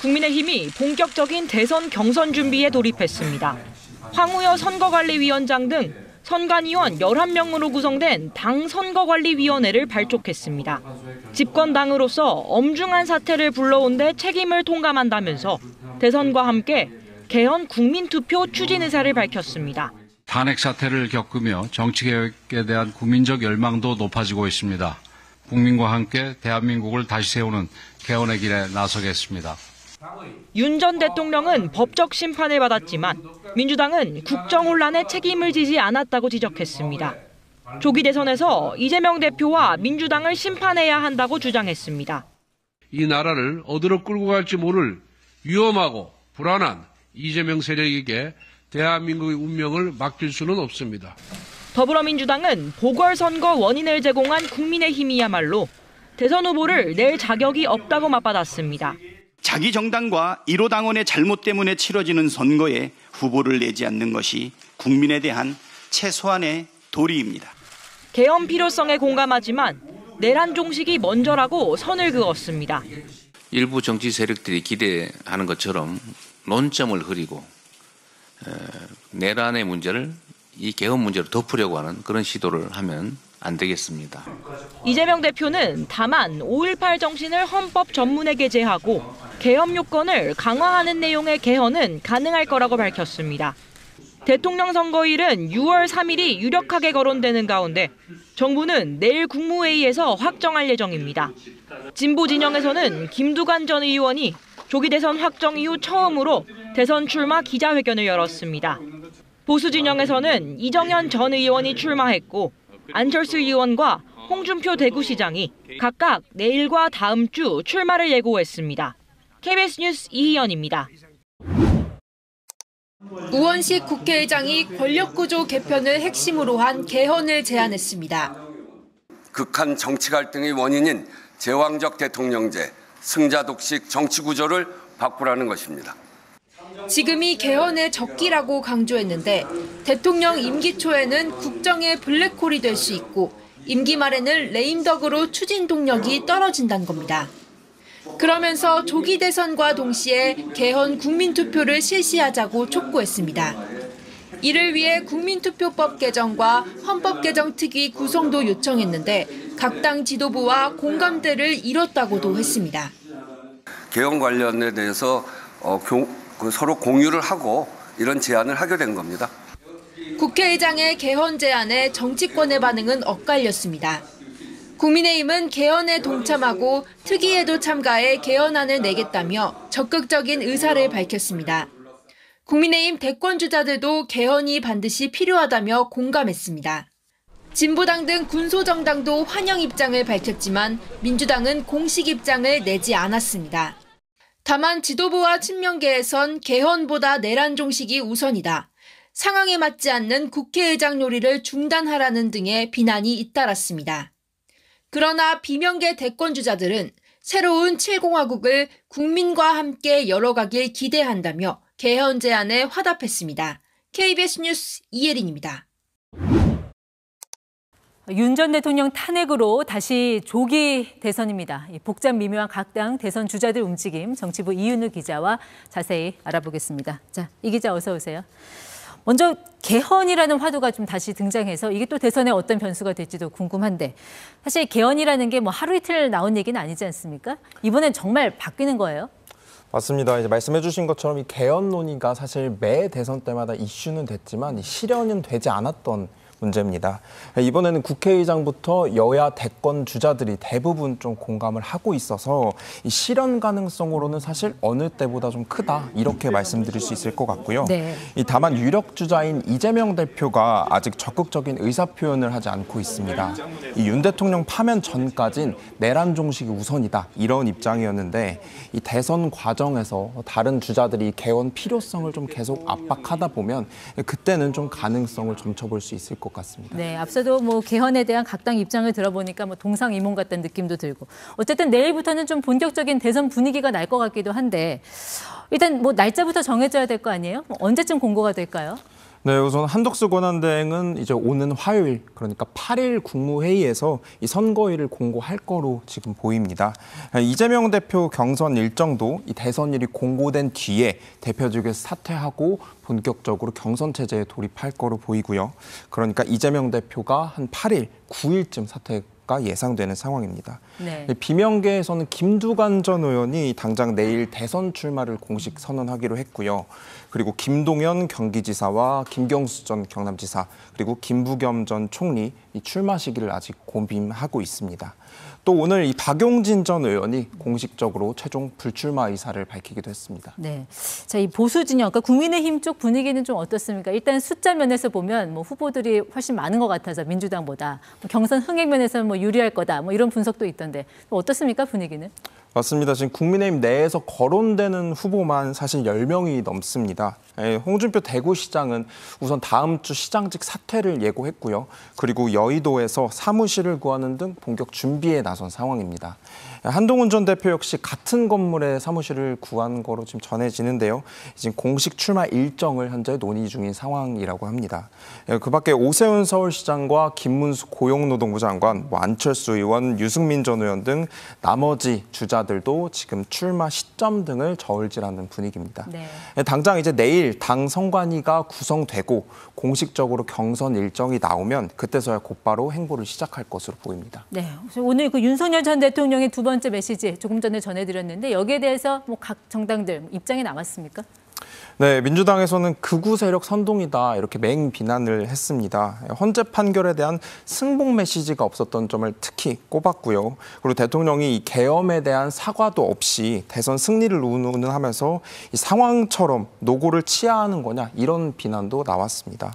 국민의힘이 본격적인 대선 경선 준비에 돌입했습니다. 황우여 선거관리위원장 등 선관위원 11명으로 구성된 당 선거관리위원회를 발족했습니다. 집권당으로서 엄중한 사태를 불러온 데 책임을 통감한다면서 대선과 함께 개헌 국민투표 추진 의사를 밝혔습니다. 탄핵 사태를 겪으며 정치개혁에 대한 국민적 열망도 높아지고 있습니다. 국민과 함께 대한민국을 다시 세우는 개헌의 길에 나서겠습니다. 윤 전 대통령은 법적 심판을 받았지만 민주당은 국정혼란에 책임을 지지 않았다고 지적했습니다. 조기 대선에서 이재명 대표와 민주당을 심판해야 한다고 주장했습니다. 이 나라를 어디로 끌고 갈지 모를 위험하고 불안한 이재명 세력에게 대한민국의 운명을 맡길 수는 없습니다. 더불어민주당은 보궐선거 원인을 제공한 국민의힘이야말로 대선 후보를 낼 자격이 없다고 맞받았습니다. 자기 정당과 1호 당원의 잘못 때문에 치러지는 선거에 후보를 내지 않는 것이 국민에 대한 최소한의 도리입니다. 개헌 필요성에 공감하지만 내란 종식이 먼저라고 선을 그었습니다. 일부 정치 세력들이 기대하는 것처럼 논점을 흐리고 내란의 문제를 이 개헌 문제로 덮으려고 하는 그런 시도를 하면 안 되겠습니다. 이재명 대표는 다만 5.18 정신을 헌법 전문에 게재하고 개헌 요건을 강화하는 내용의 개헌은 가능할 거라고 밝혔습니다. 대통령 선거일은 6월 3일이 유력하게 거론되는 가운데 정부는 내일 국무회의에서 확정할 예정입니다. 진보 진영에서는 김두관 전 의원이 조기 대선 확정 이후 처음으로 대선 출마 기자회견을 열었습니다. 보수 진영에서는 이정현 전 의원이 출마했고 안철수 의원과 홍준표 대구시장이 각각 내일과 다음 주 출마를 예고했습니다. KBS 뉴스 이희연입니다. 우원식 국회의장이 권력구조 개편을 핵심으로 한 개헌을 제안했습니다. 극한 정치 갈등의 원인인 제왕적 대통령제, 승자 독식 정치 구조를 바꾸라는 것입니다. 지금이 개헌의 적기라고 강조했는데 대통령 임기 초에는 국정의 블랙홀이 될 수 있고 임기 말에는 레임덕으로 추진 동력이 떨어진다는 겁니다. 그러면서 조기 대선과 동시에 개헌 국민투표를 실시하자고 촉구했습니다. 이를 위해 국민투표법 개정과 헌법 개정 특위 구성도 요청했는데 각 당 지도부와 공감대를 이뤘다고도 했습니다. 개헌 관련에 대해서 서로 공유를 하고 이런 제안을 하게 된 겁니다. 국회의장의 개헌 제안에 정치권의 반응은 엇갈렸습니다. 국민의힘은 개헌에 동참하고 특위에도 참가해 개헌안을 내겠다며 적극적인 의사를 밝혔습니다. 국민의힘 대권주자들도 개헌이 반드시 필요하다며 공감했습니다. 진보당 등 군소정당도 환영 입장을 밝혔지만 민주당은 공식 입장을 내지 않았습니다. 다만 지도부와 친명계에선 개헌보다 내란 종식이 우선이다. 상황에 맞지 않는 국회의장 요리를 중단하라는 등의 비난이 잇따랐습니다. 그러나 비명계 대권주자들은 새로운 7공화국을 국민과 함께 열어가길 기대한다며 개헌 제안에 화답했습니다. KBS 뉴스 이예린입니다. 윤 전 대통령 탄핵으로 다시 조기 대선입니다. 복잡 미묘한 각 당 대선 주자들 움직임 정치부 이윤우 기자와 자세히 알아보겠습니다. 자, 이 기자 어서 오세요. 먼저 개헌이라는 화두가 좀 다시 등장해서 이게 또 대선에 어떤 변수가 될지도 궁금한데 사실 개헌이라는 게 뭐 하루 이틀 나온 얘기는 아니지 않습니까? 이번엔 정말 바뀌는 거예요? 맞습니다. 이제 말씀해 주신 것처럼 이 개헌 논의가 사실 매 대선 때마다 이슈는 됐지만 실현은 되지 않았던 문제입니다. 이번에는 국회의장부터 여야 대권 주자들이 대부분 좀 공감을 하고 있어서 이 실현 가능성으로는 사실 어느 때보다 좀 크다 이렇게 말씀드릴 수 있을 것 같고요. 네. 다만 유력 주자인 이재명 대표가 아직 적극적인 의사 표현을 하지 않고 있습니다. 이 윤 대통령 파면 전까진 내란 종식이 우선이다 이런 입장이었는데 이 대선 과정에서 다른 주자들이 개헌 필요성을 좀 계속 압박하다 보면 그때는 좀 가능성을 점쳐볼 수 있을 것 같습니다. 네, 앞서도 뭐 개헌에 대한 각 당 입장을 들어보니까 뭐 동상이몽 같다는 느낌도 들고 어쨌든 내일부터는 좀 본격적인 대선 분위기가 날 것 같기도 한데 일단 뭐 날짜부터 정해져야 될 거 아니에요? 뭐 언제쯤 공고가 될까요? 네, 우선 한덕수 권한대행은 이제 오는 화요일, 그러니까 8일 국무회의에서 이 선거일을 공고할 거로 지금 보입니다. 이재명 대표 경선 일정도 이 대선일이 공고된 뒤에 대표직에서 사퇴하고 본격적으로 경선 체제에 돌입할 거로 보이고요. 그러니까 이재명 대표가 한 8일, 9일쯤 사퇴가 예상되는 상황입니다. 네. 비명계에서는 김두관 전 의원이 당장 내일 대선 출마를 공식 선언하기로 했고요. 그리고 김동연 경기지사와 김경수 전 경남지사, 그리고 김부겸 전 총리 이 출마 시기를 아직 고민하고 있습니다. 또 오늘 이 박용진 전 의원이 공식적으로 최종 불출마 의사를 밝히기도 했습니다. 네, 자, 이 보수 진영, 그러니까 국민의힘 쪽 분위기는 좀 어떻습니까? 일단 숫자 면에서 보면 뭐 후보들이 훨씬 많은 것 같아서 민주당보다 경선 흥행 면에서는 뭐 유리할 거다, 뭐 이런 분석도 있던데 어떻습니까, 분위기는? 맞습니다. 지금 국민의힘 내에서 거론되는 후보만 사실 10명이 넘습니다. 홍준표 대구시장은 우선 다음 주 시장직 사퇴를 예고했고요. 그리고 여의도에서 사무실을 구하는 등 본격 준비에 나선 상황입니다. 한동훈 전 대표 역시 같은 건물에 사무실을 구한 거로 지금 전해지는데요. 지금 공식 출마 일정을 현재 논의 중인 상황이라고 합니다. 그 밖에 오세훈 서울시장과 김문수 고용노동부 장관, 안철수 의원, 유승민 전 의원 등 나머지 주자들도 지금 출마 시점 등을 저울질하는 분위기입니다. 네. 당장 이제 내일 당 선관위가 구성되고 공식적으로 경선 일정이 나오면 그때서야 곧바로 행보를 시작할 것으로 보입니다. 네, 오늘 그 윤석열 전 대통령의 두 번째 메시지 조금 전에 전해드렸는데 여기에 대해서 뭐 각 정당들 입장이 남았습니까? 네, 민주당에서는 극우 세력 선동이다 이렇게 맹 비난을 했습니다. 헌재 판결에 대한 승복 메시지가 없었던 점을 특히 꼽았고요. 그리고 대통령이 이 계엄에 대한 사과도 없이 대선 승리를 운운하면서 이 상황처럼 노고를 치하하는 거냐 이런 비난도 나왔습니다.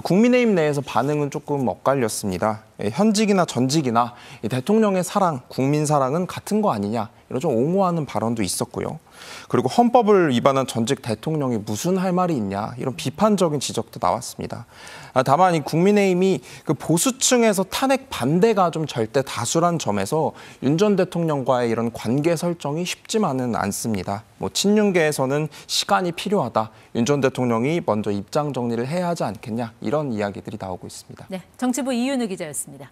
국민의힘 내에서 반응은 조금 엇갈렸습니다. 현직이나 전직이나 대통령의 사랑, 국민 사랑은 같은 거 아니냐 이런 좀 옹호하는 발언도 있었고요. 그리고 헌법을 위반한 전직 대통령이 무슨 할 말이 있냐 이런 비판적인 지적도 나왔습니다. 다만 이 국민의힘이 그 보수층에서 탄핵 반대가 좀 절대 다수란 점에서 윤 전 대통령과의 이런 관계 설정이 쉽지만은 않습니다. 뭐 친윤계에서는 시간이 필요하다. 윤 전 대통령이 먼저 입장 정리를 해야 하지 않겠냐 이런 이야기들이 나오고 있습니다. 네, 정치부 이윤우 기자였습니다.